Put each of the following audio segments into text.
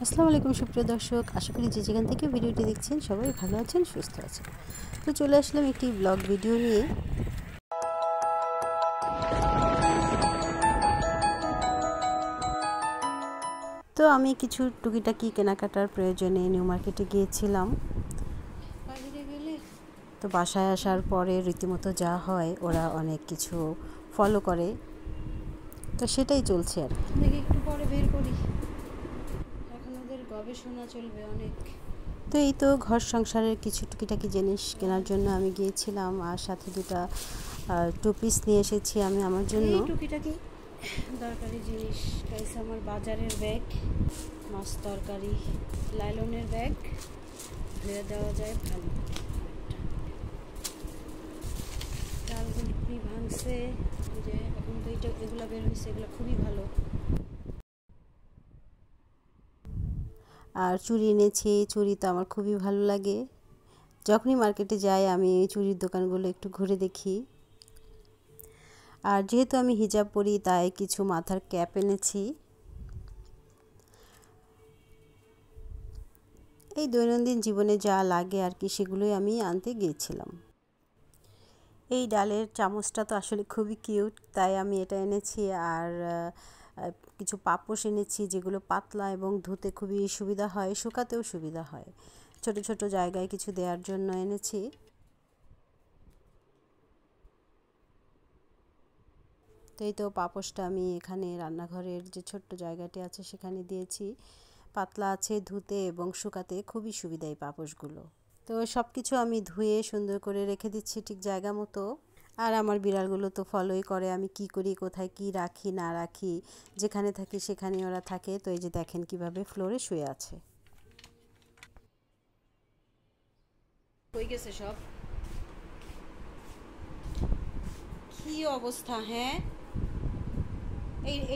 আসসালামু আলাইকুম সুপ্রিয় দর্শক, আশা করি যে যেখান থেকে ভিডিওটি দেখছেন সবাই ভালো আছেন, সুস্থ আছেন। তো চলে আসলাম একটি ব্লগ ভিডিও নিয়ে। তো আমি কিছু টুকিটাকি কেনাকাটার প্রয়োজনে নিউ মার্কেটে গিয়েছিলাম। তো বাসায় আসার পরে রীতিমতো যা হয় ওরা অনেক কিছু ফলো করে, তো সেটাই চলছে আর দেখি একটু পরে বের করি, এখন ওদের গবেষণা চলবে অনেক। তো এই তো ঘর সংসারের কিছু টুকিটাকি জিনিস কেনার জন্য আমি গিয়েছিলাম, আর সাথে দুটা টু পিস নিয়ে এসেছি আমি আমার জন্য। এই টুকিটাকি দরকারি জিনিস গাইছে আমার বাজারের ব্যাগ, মাছ তরকারি, লাইলনের ব্যাগ, ধুয়ে দেওয়া যায় ভালো। চালগুলি ভাঙছে, যে এখন তো এগুলো বের হয়েছে, এগুলো খুবই ভালো। আর চুড়ি এনেছি, চুড়ি তো আমার খুবই ভালো লাগে। যখনই মার্কেটে যাই আমি এই চুড়ির দোকানগুলো একটু ঘুরে দেখি। আর যেহেতু আমি হিজাব পরি তাই কিছু মাথার ক্যাপ এনেছি। এই দৈনন্দিন জীবনে যা লাগে আর কি, সেগুলোই আমি আনতে গিয়েছিলাম। এই ডালের চামচটা তো আসলে খুবই কিউট, তাই আমি এটা এনেছি। আর কিছু পাপোশ এনেছি, যেগুলো পাতলা এবং ধুতে খুবই সুবিধা হয়, শুকাতেও সুবিধা হয়। ছোট ছোট জায়গায় কিছু দেওয়ার জন্য এনেছি। তো এই তো পাপোশটা আমি এখানে রান্নাঘরের যে ছোট্ট জায়গাটি আছে সেখানে দিয়েছি। পাতলা আছে, ধুতে এবং শুকাতে খুবই সুবিধা এই পাপোশগুলো। তো সব কিছু আমি ধুয়ে সুন্দর করে রেখে দিচ্ছি ঠিক জায়গা মতো। আর আমার বিড়ালগুলো তো ফলোই করে আমি কি করি, কোথায় কি রাখি না রাখি, যেখানে থাকি সেখানে ওরা থাকে। তো এই যে দেখেন কিভাবে ফ্লোরে শুয়ে আছে। কই গেছে সব? কি অবস্থা? হ্যাঁ,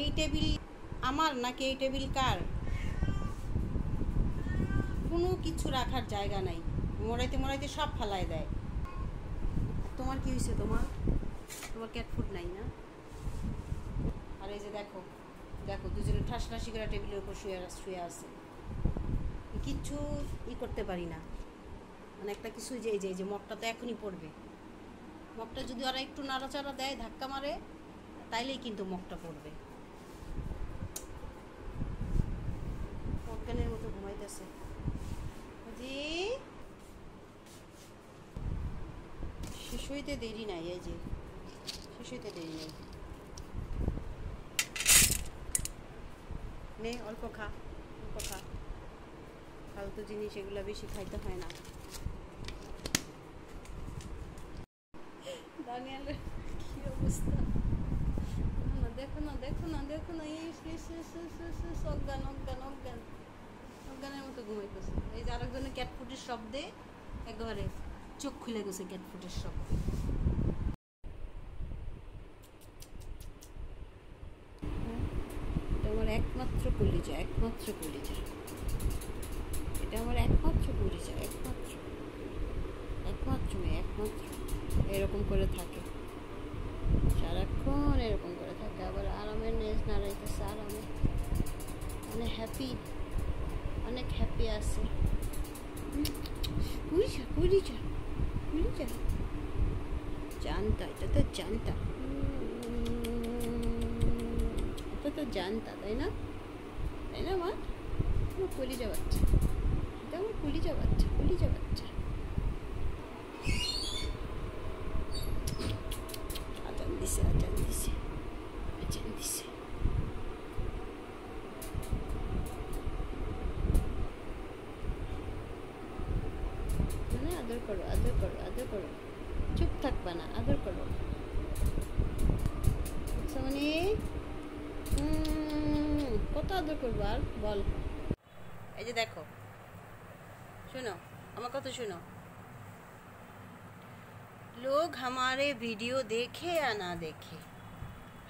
এই টেবিল আমার নাকি এই টেবিল কার? কোনো কিছু রাখার জায়গা নাই, মোড়াইতে মোড়াইতে সব ফালায় দেয়। তোমার কি হয়েছে? তোমার ক্যাট ফুড নাই না? আর এই যে দেখো দেখো, দুজনে ঠাসঠাসি করে টেবিলের উপর শুয়ে আছে। কিচ্ছু করতে পারি না, মানে একটা কিছু যে এই যে মগটা তো এখনই পড়বে। মগটা যদি ওরা একটু নাড়াচাড়া দেয়, ধাক্কা মারে, তাইলেই কিন্তু মগটা পড়বে। অজ্ঞানের মতো ঘুমাইতেছে। জি, শেষ হইতে দেরি নাই, এই যে শেষ হইতে দেরি নাই। নে অল্প খা, অল্প খা, ফালতু জিনিস এগুলো বেশি খাইতে হয় না। দানিয়ালের কি অবস্থা! দেখো না দেখো না দেখো না, অজ্ঞান অজ্ঞান অজ্ঞান, অজ্ঞানের মতো ঘুমাইতেছে। এই যে আরেকজনের ক্যাটফুটের শব্দে একেবারে চোখ খুলে গেছে ক্যাটফুটের শব্দে। এটা আমার একমাত্র কলিজা, একমাত্র কলিজা, এটা আমার একমাত্র কলিজা, একমাত্র একমাত্র মেয়ে, একমাত্র। এরকম করে থাকে সারাক্ষণ, এরকম করে থাকে। আবার আরামের নেজ নাড়াইতেছে, আরামে, মানে হ্যাপি, অনেক হ্যাপি আছে। কলিজা কলিজা কলিজা, জানতা, এটা তো জানতা, এটা তো জানতা, তাই না? তাই না মা? আমার কলিজা বাচ্চা, এটা আমার কলিজা বাচ্চা, কলিজা বাচ্চা। আজান দিছে, আজান দিছে, আজান দিছে। মানে আদর করো, আদর করো, আদর করো, চুপ থাকবা না, আদর করো। মানে কত আদর করবো আর বল। এই যে দেখো, सुनो, আমার কথা सुनो। लोग हमारे वीडियो देखे या ना देखे,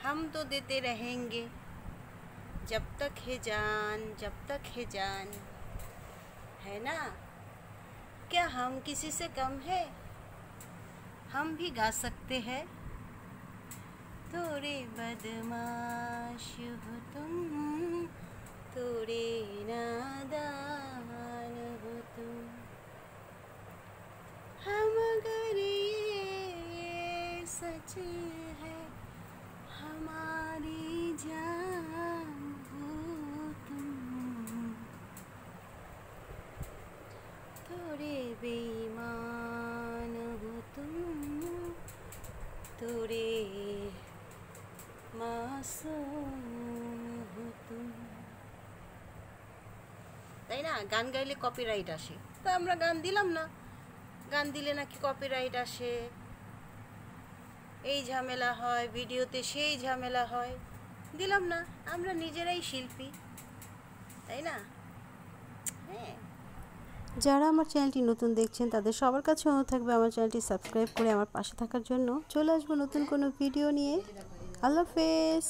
हम तो देते रहेंगे जब तक है जान, जब तक है जान, है ना? क्या हम किसी से कम है? हम भी गा सकते हैं, थोड़े बदमाश हो तुम, थोड़े नादान। सोचे है हमारी जान हो तुम, थोड़े बेईमान हो तुम, थोड़े मासूम हो तुम। তাই না? গান গাইলে কপিরাইট আসে, তো আমরা গান দিলাম না। গান দিলে নাকি কপিরাইট আসে, এই ঝামেলা হয়, ভিডিওতে সেই ঝামেলা হয়, দিলাম না। আমরা নিজেরাই শিল্পী, তাই না? হ্যাঁ। যারা আমার চ্যানেলটি নতুন দেখছেন তাদের সবার কাছে অনুরোধ থাকবে আমার চ্যানেলটি সাবস্ক্রাইব করে আমার পাশে থাকার জন্য। চলে আসবো নতুন কোনো ভিডিও নিয়ে। আল্লাহ হাফেজ।